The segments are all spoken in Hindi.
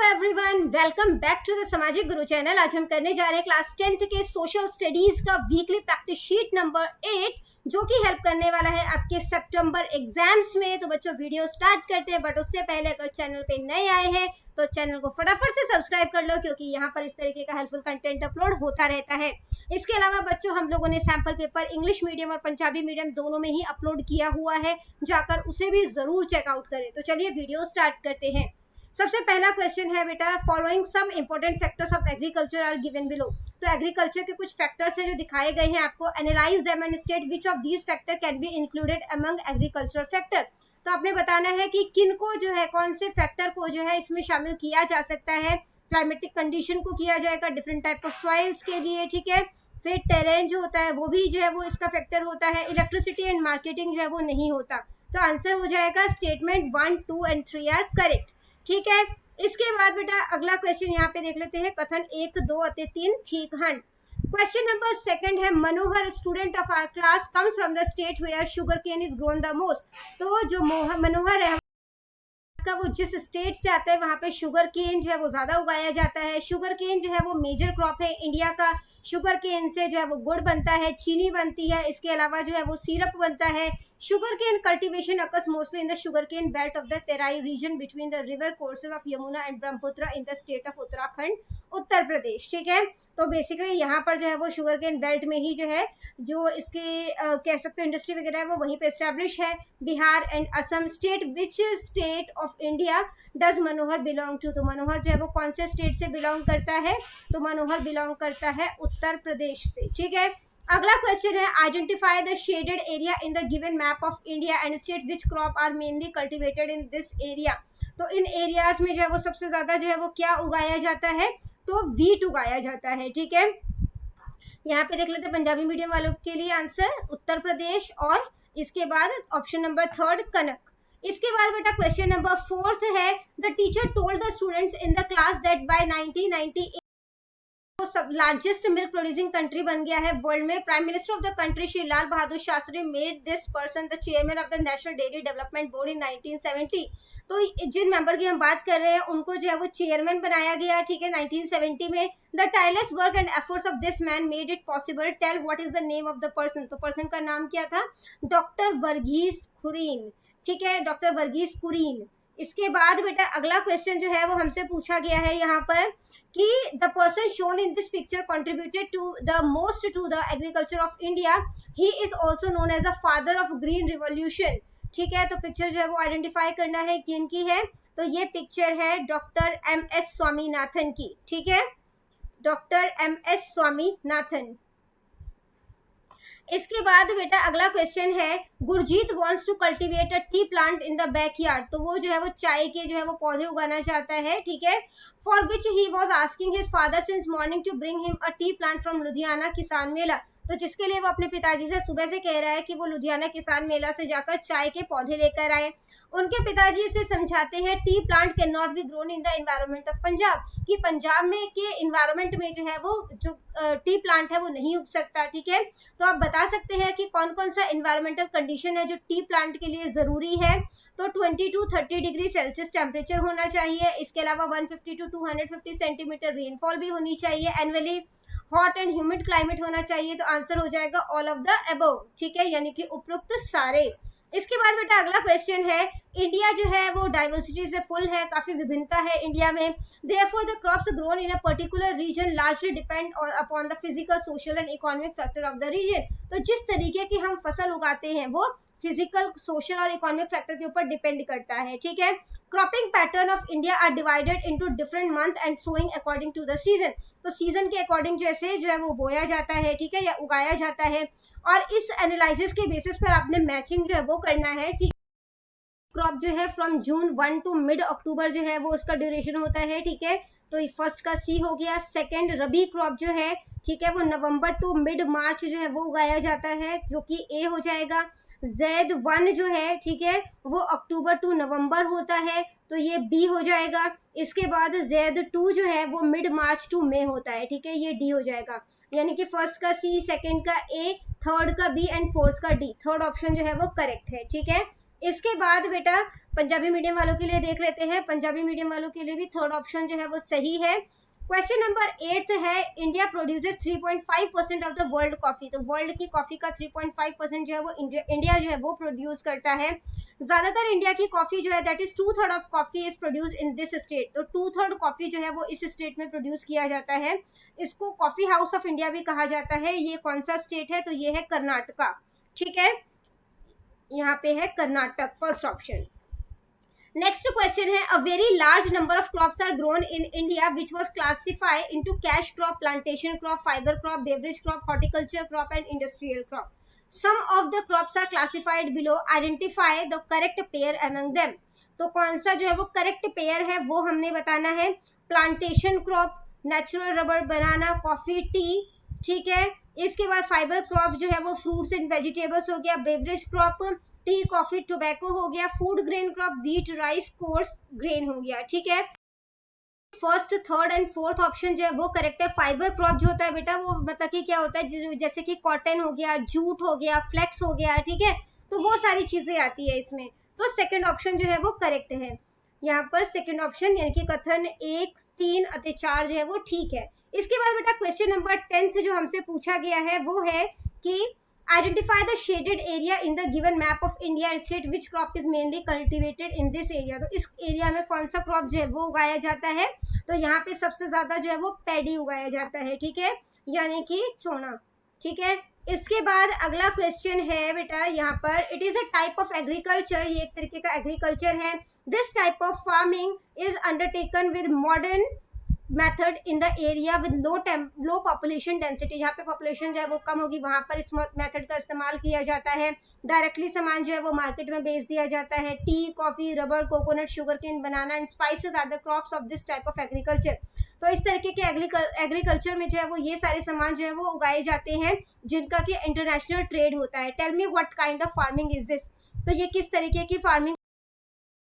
Everyone, welcome back to the Samajik Guru channel. आज हम करने जा रहे हैं क्लास 10th के सोशल स्टडीज का वीकली प्रैक्टिस शीट नंबर 8, जो कि हेल्प करने वाला है आपके सितंबर एग्जाम्स में। तो बच्चों, वीडियो स्टार्ट करते हैं, बट उससे पहले अगर चैनल पे नए आए हैं तो चैनल को फटाफट से सब्सक्राइब कर लो, क्योंकि यहाँ पर इस तरीके का हेल्पफुल कंटेंट अपलोड होता रहता है। इसके अलावा बच्चों, हम लोगों ने सैंपल पेपर इंग्लिश मीडियम और पंजाबी मीडियम दोनों में ही अपलोड किया हुआ है, जाकर उसे भी जरूर चेकआउट करें। तो चलिए वीडियो स्टार्ट करते हैं। सबसे पहला क्वेश्चन है बेटा, following some important factors of agriculture are given below. तो एग्रीकल्चर के कुछ फैक्टर्स हैं जो दिखाए गए हैं आपको। Analyse them and state which of these factor can be included among agricultural factor. तो आपने बताना है कि किन को जो है, कौन से फैक्टर को जो है इसमें शामिल किया जा सकता है। क्लाइमेटिक कंडीशन को किया जाएगा, डिफरेंट टाइप ऑफ सॉइल्स के लिए, ठीक है। फिर टेरेन जो होता है वो भी जो है वो इसका फैक्टर होता है। इलेक्ट्रिसिटी एंड मार्केटिंग जो है वो नहीं होता। तो आंसर हो जाएगा स्टेटमेंट 1, 2 एंड 3 आर करेक्ट, ठीक है। इसके बाद बेटा अगला क्वेश्चन यहाँ पे देख लेते हैं। कथन 1, 2 और 3 ठीक हन। क्वेश्चन नंबर सेकंड है, Manohar student of our class comes from the state where sugarcane is grown the most. तो जो मनोहर है का, वो जिस स्टेट से आता है वहां पे शुगर केन जो है वो ज्यादा उगाया जाता है। शुगर केन जो है वो मेजर क्रॉप है इंडिया का। शुगर केन से जो है वो गुड़ बनता है, चीनी बनती है, इसके अलावा जो है वो सिरप बनता है। Sugar cane cultivation occurs mostly in the sugarcane belt of the Terai region between the river courses of Yamuna and Brahmaputra in the state of Uttarakhand, Uttar Pradesh, ठीक है। तो बेसिकली यहाँ पर जो है वो शुगर केन बेल्ट में ही जो है, जो इसके कह सकते हो इंडस्ट्री वगैरह है, वो वहीं पे एस्टेब्लिश है। Bihar and Assam state, which state of India does Manohar belong to. तो मनोहर जो है वो कौन से स्टेट से बिलोंग करता है? तो मनोहर बिलोंग करता है उत्तर प्रदेश से, ठीक है। अगला क्वेश्चन है, identify the shaded area in the given map of India and state which crop are mainly cultivated in this area. तो इन एरियाज में जो है वो सबसे ज्यादा जो है वो क्या उगाया जाता है? तो वीट उगाया जाता है, ठीक है। यहाँ पे देख लेते हैं पंजाबी मीडियम वालों के लिए आंसर उत्तर प्रदेश, और इसके बाद ऑप्शन नंबर 3 कनक। इसके बाद बेटा क्वेश्चन नंबर 4 है, the teacher told the students in the class that bye 1998 सब लार्जेस्ट मिल्क प्रोड्यूसिंग कंट्री बन गया है वर्ल्ड में। Prime minister of the country Shri Lal Bahadur Shastri made this person the chairman of the National Dairy Development Board in 1970। तो जिन मेंबर की हम बात कर रहे हैं उनको जो है वो चेयरमैन बनाया गया, ठीक है, 1970 में। The tireless work and efforts of this man made it possible. Tell what is the name of the person. तो पर्सन का नाम क्या था? डॉक्टर वर्गीस कुरीन, ठीक है, डॉक्टर वर्गीस कुरीन। इसके बाद बेटा अगला क्वेश्चन जो है वो हमसे पूछा गया है यहाँ पर कि the person shown in this picture contributed to the most to the agriculture of India. He is also known as the father of green revolution, ठीक है। तो पिक्चर जो है वो आइडेंटिफाई करना है किन की है। तो ये पिक्चर है डॉक्टर MS स्वामीनाथन की, ठीक है, डॉक्टर MS स्वामीनाथन। इसके बाद बेटा अगला क्वेश्चन है, Gurjeet wants to cultivate a tea plant in the backyard. तो वो जो है वो चाय के जो है वो पौधे उगाना चाहता है, ठीक है। For which he was asking his father since morning to bring him a tea plant from Ludhiana Kisan Mela. तो जिसके लिए वो अपने पिताजी से सुबह से कह रहा है कि वो लुधियाना किसान मेला से जाकर चाय के पौधे लेकर आए। उनके पिताजी से समझाते हैं T plant can not be grown in the environment of Punjab, कि पंजाब में के इन्वायरमेंट में जो है वो जो टी प्लांट है वो नहीं उग सकता, ठीक है। तो आप बता सकते हैं कि कौन कौन सा इन्वायरमेंटल कंडीशन है जो टी प्लांट के लिए जरूरी है। तो 20 to 30 डिग्री सेल्सियस टेम्परेचर होना चाहिए। इसके अलावा 150 to 250 सेंटीमीटर रेनफॉल भी होनी चाहिए annually. Hot and humid climate होना चाहिए। तो आंसर हो जाएगा ऑल ऑफ द अबव, ठीक है, यानी कि उपरोक्त सारे। इसके बाद बेटा अगला क्वेश्चन है, इंडिया जो है वो डाइवर्सिटी से फुल है, काफी विभिन्नता है इंडिया में। Therefore, the crops grown in a particular region largely depend upon the physical, social and economic factor of the region. तो जिस तरीके की हम फसल उगाते हैं वो फिजिकल, सोशल और इकोनॉमिक फैक्टर के ऊपर डिपेंड करता है, ठीक है। Cropping pattern of India are divided into different month and sowing according to the season. तो सीजन के अकॉर्डिंग जैसे जो है वो बोया जाता है, ठीक है, या उगाया जाता है। और इस एनालिसिस के बेसिस पर आपने मैचिंग जो है वो करना है, ठीक। क्रॉप जो है फ्रॉम जून 1 टू मिड अक्टूबर जो है वो उसका ड्यूरेशन होता है, ठीक है। तो फर्स्ट का सी हो गया। सेकंड रबी क्रॉप जो है, ठीक है, वो नवंबर टू मिड मार्च जो है वो उगाया जाता है, जो कि ए हो जाएगा। Z1 जो है, ठीक है, वो अक्टूबर टू नवंबर होता है, तो ये बी हो जाएगा। इसके बाद Z2 जो है वो मिड मार्च टू मई होता है, ठीक है, ये डी हो जाएगा। यानी कि फर्स्ट का सी, सेकंड का ए, थर्ड का बी एंड फोर्थ का डी। थर्ड ऑप्शन जो है वो करेक्ट है, ठीक है। इसके बाद बेटा पंजाबी मीडियम वालों के लिए देख लेते हैं। पंजाबी मीडियम वालों के लिए भी थर्ड ऑप्शन जो है वो सही है। क्वेश्चन नंबर 8 है, India produces 3.5% of the world coffee. तो वर्ल्ड की कॉफी का 3.5% जो है वो इंडिया जो है वो प्रोड्यूस करता है। ज्यादातर इंडिया की कॉफी जो है that is 2/3 of coffee is produce in this state. तो 2/3 कॉफी जो है वो इस स्टेट में प्रोड्यूस किया जाता है। इसको कॉफी हाउस ऑफ इंडिया भी कहा जाता है। ये कौन सा स्टेट है? तो ये है कर्नाटका। ठीक है, यहाँ पे है Karnataka, first option. Next question है, a very large number of crops are grown in India which was classified into cash crop, plantation crop, fibre crop, beverage crop, horticulture crop and industrial crop. Some of the crops are classified below, identify the correct pair among them. तो कौन सा जो है वो करेक्ट पेयर है वो हमने बताना है। प्लांटेशन क्रॉप, नेचुरल रबर, बनाना, कॉफी, टी। ठीक है, इसके बाद फाइबर क्रॉप जो है वो फ्रूट्स एंड वेजिटेबल्स हो गया, beverage crop T, coffee, tobacco हो गया, food grain crop wheat, rice, coarse grain हो गया। ठीक है, first, third and fourth option जो है वो करेक्ट है। फाइबर क्रॉप जो होता है बेटा वो मतलब कि क्या होता है, जैसे कि कॉटन हो गया, जूट हो गया, फ्लेक्स हो गया। ठीक है, तो वो सारी चीजें आती है इसमें। तो सेकंड ऑप्शन जो है वो करेक्ट है। यहाँ पर सेकंड ऑप्शन यानी कि कथन 1, 3 और 4 जो है वो ठीक है। इसके बाद बेटा क्वेश्चन नंबर 10 जो हमसे पूछा गया है वो है कि identify the shaded area in the given map of India and state which crop is mainly cultivated in this area। तो इस एरिया में कौन सा क्रॉप जो है वो उगाया जाता है? तो यहाँ पे सबसे ज्यादा जो है वो पैडी उगाया जाता है। ठीक है, यानी कि चोना। ठीक है, इसके बाद अगला क्वेश्चन है बेटा यहाँ पर, it is a type of agriculture, ये एक तरीके का एग्रीकल्चर है। This type of farming is undertaken with modern method in the area with low population density. जहाँ पे पॉपुलेशन जो है वो कम होगी वहां पर इस मेथड का इस्तेमाल किया जाता है। डायरेक्टली सामान जो है वो मार्केट में बेच दिया जाता है। Tea, coffee, rubber, coconut, sugar cane, banana and spices are the crops of this type of agriculture. तो इस तरीके के एग्रीकल्चर में जो है वो ये सारे सामान जो है वो उगाए जाते हैं जिनका कि इंटरनेशनल ट्रेड होता है। Tell me what kind of farming is this. तो ये किस तरीके की फार्मिंग?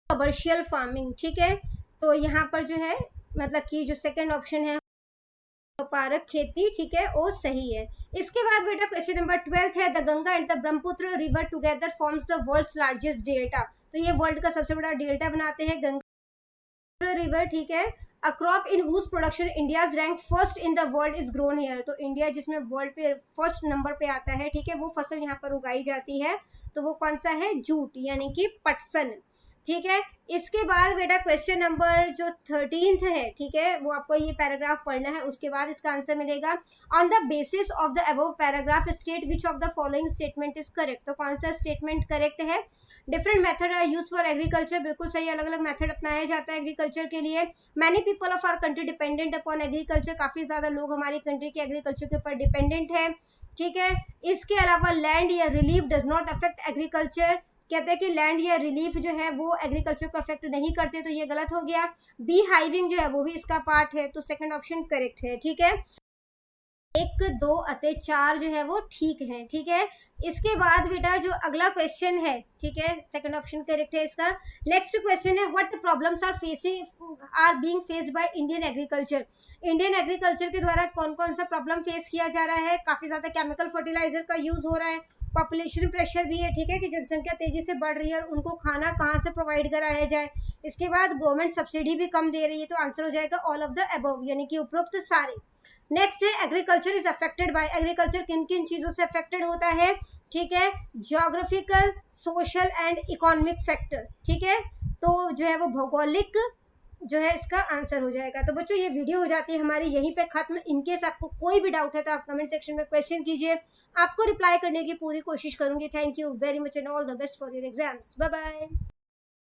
Commercial farming. ठीक है, तो यहाँ पर जो है मतलब कि जो सेकंड ऑप्शन है व्यापारक खेती। ठीक है, वो सही है। इसके बाद बेटा क्वेश्चन नंबर 12 है, the Ganga and the Brahmaputra river together forms the world's largest delta. तो ये वर्ल्ड का सबसे बड़ा डेल्टा बनाते हैं गंगा रिवर। ठीक है, a crop in whose production India's rank first in the world is grown here. तो इंडिया जिसमें वर्ल्ड पे फर्स्ट नंबर पे आता है, ठीक है, वो फसल यहाँ पर उगाई जाती है। तो वो कौन सा है? जूट यानी कि पटसन। ठीक है, इसके बाद बेटा क्वेश्चन नंबर जो 13 है, ठीक है, वो आपको ये पैराग्राफ पढ़ना है, उसके बाद इसका आंसर मिलेगा। On the basis of the above paragraph state which of the following statement is correct. तो कौन सा स्टेटमेंट करेक्ट है? Different method are use for agriculture, बिल्कुल सही, अलग अलग मेथड अपनाया जाता है एग्रीकल्चर के लिए। Many people of our country dependent upon agriculture, काफी ज्यादा लोग हमारी कंट्री के एग्रीकल्चर के ऊपर डिपेंडेंट है। ठीक है, इसके अलावा लैंड या relief does not affect agriculture, कहते हैं कि लैंड या रिलीफ जो है वो एग्रीकल्चर को अफेक्ट नहीं करते, तो ये गलत हो गया। बी हाइविंग जो है वो भी इसका पार्ट है, तो सेकंड ऑप्शन करेक्ट है। ठीक है, 1, 2 और 4 जो है वो ठीक है। ठीक है, इसके बाद बेटा जो अगला क्वेश्चन है, ठीक है, सेकंड ऑप्शन करेक्ट है इसका। नेक्स्ट क्वेश्चन है, what problems are being faced by Indian agriculture. Indian agriculture के द्वारा कौन कौन सा प्रॉब्लम फेस किया जा रहा है? काफी ज्यादा केमिकल फर्टिलाइजर का यूज हो रहा है, पॉपुलेशन प्रेशर भी है। ठीक है, कि जनसंख्या तेजी से बढ़ रही है और उनको खाना कहाँ से प्रोवाइड कराया जाए। इसके बाद गवर्नमेंट सब्सिडी भी कम दे रही है, तो आंसर हो जाएगा ऑल ऑफ द अबव यानी कि उपरोक्त सारे। नेक्स्ट है, agriculture is affected by, agriculture किन किन चीजों से अफेक्टेड होता है? ठीक है, geographical, social and economic factor. ठीक है, तो जो है वो भौगोलिक जो है इसका आंसर हो जाएगा। तो बच्चों ये वीडियो हो जाती है हमारी यहीं पे खत्म। इनकेस आपको कोई भी डाउट है तो आप कमेंट सेक्शन में क्वेश्चन कीजिए, आपको रिप्लाई करने की पूरी कोशिश करूंगी। Thank you very much and all the best for your exams. Bye bye.